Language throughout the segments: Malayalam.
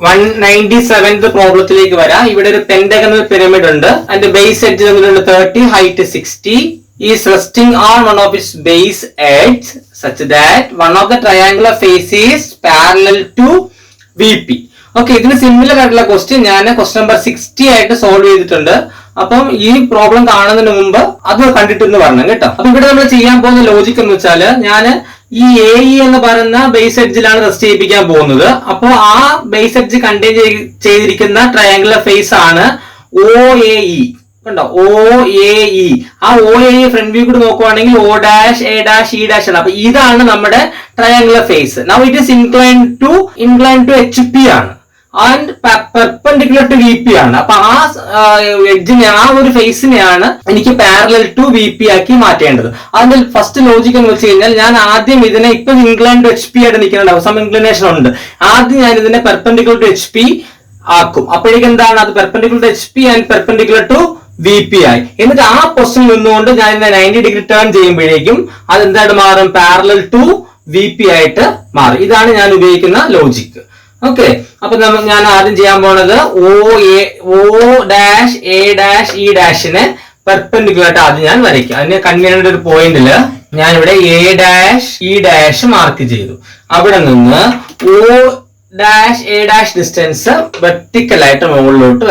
197th പ്രോബ്ലത്തിലേക്ക് വരാം. ഇവിടെ ഒരു പെന്റഗണൽ പിരമിഡ് ഉണ്ട്. അതിന്റെ ബേസ് എഡ്ജ് തമ്മിലുള്ള 30, height 60. is resting on one of its base edge such that one of the triangular faces parallel to VP. Okay, ഇതിന് സിമിലർ ആയിട്ടുള്ള ക്വസ്റ്റ്യൻ ഞാൻ ക്വസ്റ്റ്യൻ നമ്പർ 60 ആയിട്ട് സോൾവ് ചെയ്തിട്ടുണ്ട്. അപ്പം ഈ പ്രോബ്ലം കാണുന്നതിന് മുമ്പ് അത് കണ്ടിട്ടെന്ന് പറഞ്ഞു കേട്ടോ. അപ്പൊ ഇവിടെ നമ്മൾ ചെയ്യാൻ പോകുന്ന ലോജിക് എന്ന് വെച്ചാൽ ഞാൻ ഈ AE എന്ന് പറയുന്ന ബേസ് എഡ്ജിലാണ് റെസ്റ്റ് ചെയ്യിപ്പിക്കാൻ പോകുന്നത്. അപ്പോൾ ആ ബേസ് എഡ്ജ് കണ്ടെയ്ൻ ചെയ്തിരിക്കുന്ന ട്രയാങ്കുലർ ഫേസ് ആണ് OAE. കണ്ടോ, OAE. ആ OAE ഫ്രണ്ട് വ്യൂ കൂടി നോക്കുവാണെങ്കിൽ O dash A dash E dash ആണ്. അപ്പൊ ഇതാണ് നമ്മുടെ triangular face. Now it is incline to HP ആണ് ആൻഡ് പെർപെൻഡിക്കുലർ ടു VP ആണ്. അപ്പൊ ആ എഡ്ജിനെ, ആ ഒരു ഫേസിനെയാണ് എനിക്ക് പാരലൽ ടു VP ആക്കി മാറ്റേണ്ടത്. അതിന്റെ ഫസ്റ്റ് ലോജിക് എന്ന് വെച്ച് കഴിഞ്ഞാൽ ഞാൻ ആദ്യം ഇതിനെ ഇപ്പൊ ഇൻക്ലൈൻ ടു HP ആയിട്ട് നിൽക്കുന്നുണ്ടാവും, സം ഇൻക്ലിനേഷൻ ഉണ്ട്. ആദ്യം ഞാൻ ഇതിനെ പെർപെൻഡിക്കുലർ ടു HP ആക്കും. അപ്പോഴേക്കും എന്താണ്, അത് perpendicular to HP and perpendicular to VP ആയി. എന്നിട്ട് ആ പൊസിഷനിൽ നിന്നുകൊണ്ട് ഞാൻ ഇതിനെ 90 ഡിഗ്രി ടേൺ ചെയ്യുമ്പോഴേക്കും അത് എന്തായിട്ട് മാറും, പാരലൽ ടു VP ആയിട്ട് മാറും. ഇതാണ് ഞാൻ ഉപയോഗിക്കുന്ന ലോജിക്. ഓക്കെ, അപ്പൊ ഞാൻ ആദ്യം ചെയ്യാൻ പോണത് O dash A dash E ഡാഷിനെ പെർപെൻഡിക്കുലർ ആയിട്ട് ആദ്യം ഞാൻ വരയ്ക്കും. അതിന് കൺവീനിയന്റ് ഒരു പോയിന്റില് ഞാൻ ഇവിടെ A dash E dash mark ചെയ്തു. അവിടെ നിന്ന് O dash A dash distance vertical ആയിട്ട് മുകളിലോട്ട്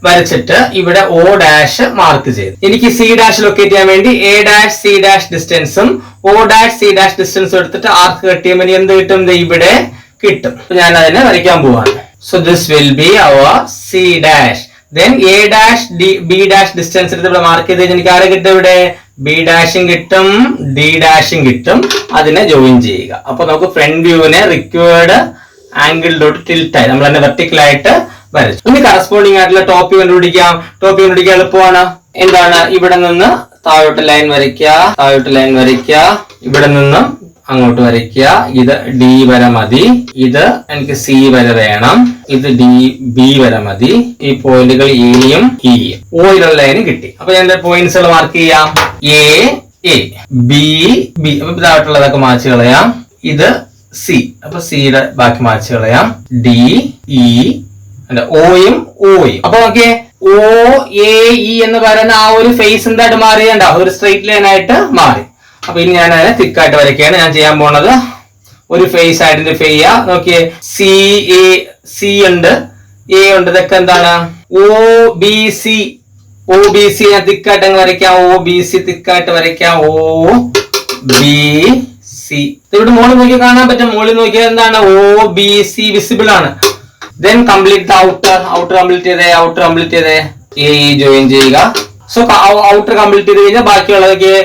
വരച്ചിട്ട് ഇവിടെ O ഡാഷ് മാർക്ക് ചെയ്തു. എനിക്ക് C ഡാഷ് ലൊക്കേറ്റ് ചെയ്യാൻ വേണ്ടി A ഡാഷ് C ഡാഷ് ഡിസ്റ്റൻസും O ഡാഷ് C ഡാഷ് ഡിസ്റ്റൻസും എടുത്തിട്ട് ആർക്ക് കട്ട് ചെയ്യുമ്പോൾ എന്ത് കിട്ടും, ഇവിടെ കിട്ടും. ഞാൻ അതിനെ വരയ്ക്കാൻ പോവാണ്. So this will be our C dash. Then A dash B dash distance എടുത്ത് ഇവിടെ മാർക്ക് ചെയ്ത് എനിക്ക് ആരെ കിട്ടും, ഇവിടെ B ഡാഷും കിട്ടും, D ഡാഷും കിട്ടും. അതിനെ ജോയിൻ ചെയ്യുക. അപ്പൊ നമുക്ക് ഫ്രണ്ട് വ്യൂവിനെ റിക്വയർഡ് ആംഗിളിലോട്ട് ടിൽറ്റ് ആയി നമ്മൾ തന്നെ വെർട്ടിക്കൽ ആയിട്ട് വരച്ചു. ഇനി കറസ്പോണ്ടിങ് ആയിട്ടുള്ള ടോപ്പ് വ്യൂ കണ്ടുപിടിക്കാം. ടോപ്പ് വ്യൂ കണ്ടുപിടിക്കാൻ എളുപ്പമാണ്. എന്താണ്, ഇവിടെ നിന്ന് താഴോട്ട് ലൈൻ വരയ്ക്കുക, ഇവിടെ നിന്ന് അങ്ങോട്ട് വരയ്ക്കുക. ഇത് D വരെ മതി, ഇത് എനിക്ക് C വരെ വേണം, ഇത് B വരെ മതി. ഈ പോയിന്റുകൾ Eയും Eയും ഓയിലുള്ള ലൈന് കിട്ടി. അപ്പൊ ഞാൻ പോയിന്റ്സുകൾ മാർക്ക് ചെയ്യാം. A B അപ്പൊ ഇതായിട്ടുള്ളതൊക്കെ മാച്ച് കളയാം. ഇത് C, അപ്പൊ സിയുടെ ബാക്കി മാച്ച് കളയാം. D E ഓയും ഓയും. അപ്പൊ നോക്കിയേ, OAE എന്ന് പറയുന്ന ആ ഒരു ഫേസ് എന്തായിട്ട് മാറിയണ്ട, ഒരു സ്ട്രെയിറ്റ് ലൈൻ ആയിട്ട് മാറി. അപ്പൊ ഇനി ഞാൻ അതിനെ തിക്കായിട്ട് വരയ്ക്കുകയാണ്. ഞാൻ ചെയ്യാൻ പോണത് ഒരു ഫേസ് ഐഡന്റിഫൈ ചെയ്യുക. നോക്കിയേ, C ഉണ്ട്, A ഉണ്ട്, ഇതൊക്കെ എന്താണ്, OBC ഞാൻ തിക്കായിട്ട് അങ്ങ് വരയ്ക്കാം. OBC തിക്കായിട്ട് വരയ്ക്കാം. OBC ഇവിടെ മുകളിൽ നോക്കി കാണാൻ പറ്റും. മുകളിൽ നോക്കിയാൽ എന്താണ്, OBC വിസിബിൾ ആണ്. ദെൻ കംപ്ലീറ്റ് ഔട്ടർ കംപ്ലീറ്റ് ചെയ്തേ AE ജോയിൻ ചെയ്യുക. സോ ഔട്ടർ കംപ്ലീറ്റ് ചെയ്ത് കഴിഞ്ഞാൽ ബാക്കിയുള്ളതൊക്കെ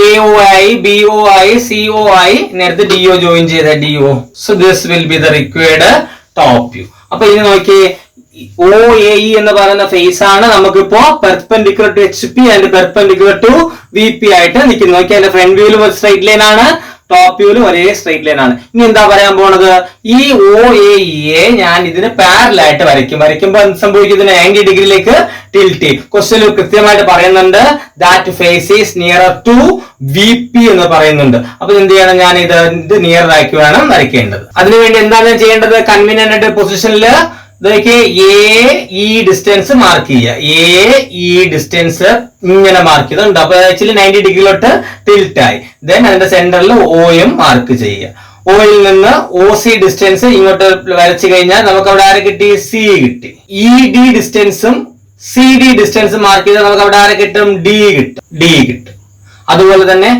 AOI BOI COI നേരത്തെ DO ജോയിൻ ചെയ്ത DO. So this will be the required top view. അപ്പൊ ഇനി നോക്കിയേ, OAE എന്ന് പറയുന്ന ഫേസ് ആണ് നമുക്കിപ്പോ perpendicular to HP and perpendicular to VP ആയിട്ട് നിൽക്കുന്നത്. നോക്കിയാൽ അതിന്റെ ഫ്രണ്ട് വ്യൂവിലും ഒരു സ്ട്രൈറ്റ് ലൈൻ ആണ്, ടോപ്പ് വ്യൂവിലും ഒരേ സ്ട്രൈറ്റ് ലൈൻ ആണ്. ഇനി എന്താ പറയാൻ പോണത്, ഈ OAE ഞാൻ ഇതിന് പാരലൽ ആയിട്ട് വരയ്ക്കുമ്പോൾ എന്ത് സംഭവിക്കും, ഇതിന് 90 ഡിഗ്രിയിലേക്ക് ടിൽറ്റ്. ക്വസ്റ്റ്യനിൽ കൃത്യമായിട്ട് പറയുന്നുണ്ട് that face is nearer to VP എന്ന് പറയുന്നുണ്ട്. അപ്പൊ എന്ത് ചെയ്യണം, ഞാൻ ഇത് നിയർ ആക്കി വേണം വരയ്ക്കേണ്ടത്. അതിനുവേണ്ടി എന്താണ് ചെയ്യേണ്ടത്, കൺവീനിയന്റ് ആയിട്ട് പൊസിഷനില് AE ഡിസ്റ്റൻസ് മാർക്ക് ചെയ്യുക. AE ഡിസ്റ്റൻസ് ഇങ്ങനെ മാർക്ക് ചെയ്തുണ്ട്. അപ്പൊ ആക്ച്വലി 90 ഡിഗ്രിയിലോട്ട് ടിൽറ്റ് ആയി. ദെൻ അതിന്റെ സെന്ററിൽ Oയും മാർക്ക് ചെയ്യുക. Oയിൽ നിന്ന് OC ഡിസ്റ്റൻസ് ഇങ്ങോട്ട് വരച്ചു കഴിഞ്ഞാൽ നമുക്ക് അവിടെ ആരെ കിട്ടി, C കിട്ടി. ED ഡിസ്റ്റൻസും CD ഡിസ്റ്റൻസും മാർക്ക് ചെയ്താൽ നമുക്ക് അവിടെ ആരെ കിട്ടും, D കിട്ടും. അതുപോലെ തന്നെ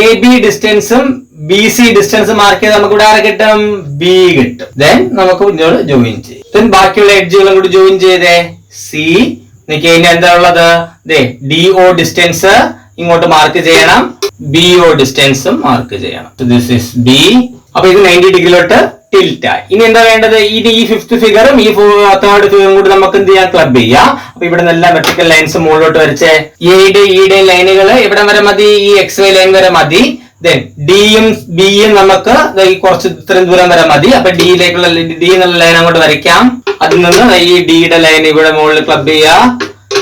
AB ഡിസ്റ്റൻസും BC ഡിസ്റ്റൻസ് മാർക്ക് ചെയ്ത് നമുക്ക് ഇവിടെ ആരെ കിട്ടും, B കിട്ടും. ദെൻ നമുക്ക് ഇങ്ങോട്ട് ജോയിൻ ചെയ്യും. ദെൻ ബാക്കിയുള്ള എഡ്ജുകളും കൂടി ജോയിൻ ചെയ്തേ. C ഇനി എന്താ ഉള്ളത്, DO ഡിസ്റ്റൻസ് ഇങ്ങോട്ട് മാർക്ക് ചെയ്യണം, BO ഡിസ്റ്റൻസും മാർക്ക് ചെയ്യണം. This is B. അപ്പൊ ഇത് 90 ഡിഗ്രിയിലോട്ട് ടിൽറ്റ് ആയി. ഇനി എന്താ വേണ്ടത്, ഇനി ഈ ഫിഫ്ത് ഫിഗറും ഈ തേർഡ് ഫിഗറും കൂടി നമുക്ക് എന്ത് ചെയ്യാം, ക്ലബ് ചെയ്യാം. അപ്പൊ ഇവിടെ നല്ല വെർട്ടിക്കൽ ലൈൻസ് മുകളിലോട്ട് വരച്ചേ. എയുടെ ലൈനുകൾ ഇവിടെ വരെ മതി, ഈ XY ലൈൻ വരെ മതി. ദെൻ ഡിയും ബിയും നമുക്ക് കുറച്ച് ഇത്രയും ദൂരം വരെ മതി. അപ്പൊ ഡിയിലേക്കുള്ള D എന്നുള്ള ലൈൻ അങ്ങോട്ട് വരയ്ക്കാം. അതിൽ നിന്ന് ഈ ഡിയുടെ ലൈൻ ഇവിടെ മുകളിൽ ക്ലബ് ചെയ്യുക.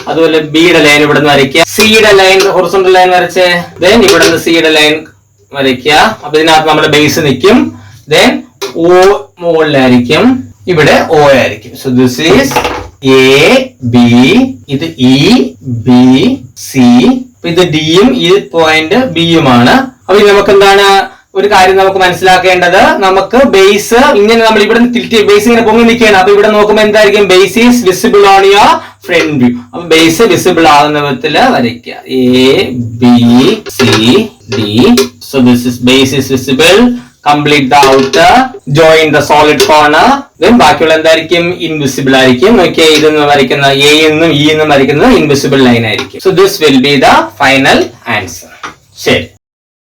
അതുപോലെ ബിയുടെ ലൈൻ ഇവിടെ നിന്ന് വരയ്ക്കുക. സിയുടെ ലൈൻ ഹൊറിസോണ്ടൽ ലൈൻ വരച്ച് ദെൻ ഇവിടെ നിന്ന് സിയുടെ ലൈൻ വരയ്ക്കുക. അപ്പൊ ഇതിനകത്ത് നമ്മുടെ ബേസ് നിൽക്കും. Then O മുകളിലായിരിക്കും. ഇവിടെ O ആയിരിക്കും. So this is A B, ഇത് E B C, ഇത് ഡിയും ഈ പോയിന്റ് ബിയുമാണ്. അപ്പൊ നമുക്ക് എന്താണ് ഒരു കാര്യം നമുക്ക് മനസ്സിലാക്കേണ്ടത്, നമുക്ക് ബേസ് ഇങ്ങനെ നമ്മൾ ഇവിടെ ബേസ് ഇങ്ങനെ പൊങ്ങി നിൽക്കുകയാണ്. അപ്പൊ ഇവിടെ നോക്കുമ്പോൾ എന്തായിരിക്കും, base is visible on your friend view. അപ്പൊ ബേസ് വിസിബിൾ ആകുന്ന വിധത്തില് വരയ്ക്കുക. A B C D. So this is base is visible. Complete the outer, join the solid corner. Then ബാക്കിയുള്ള എന്തായിരിക്കും, ഇൻവിസിബിൾ ആയിരിക്കും. നോക്കിയേ, ഇതെന്ന് വരയ്ക്കുന്ന എ എന്നും ഇ എന്നും വരയ്ക്കുന്നത് ഇൻവിസിബിൾ ലൈൻ ആയിരിക്കും. So this will be the final answer. ശരി.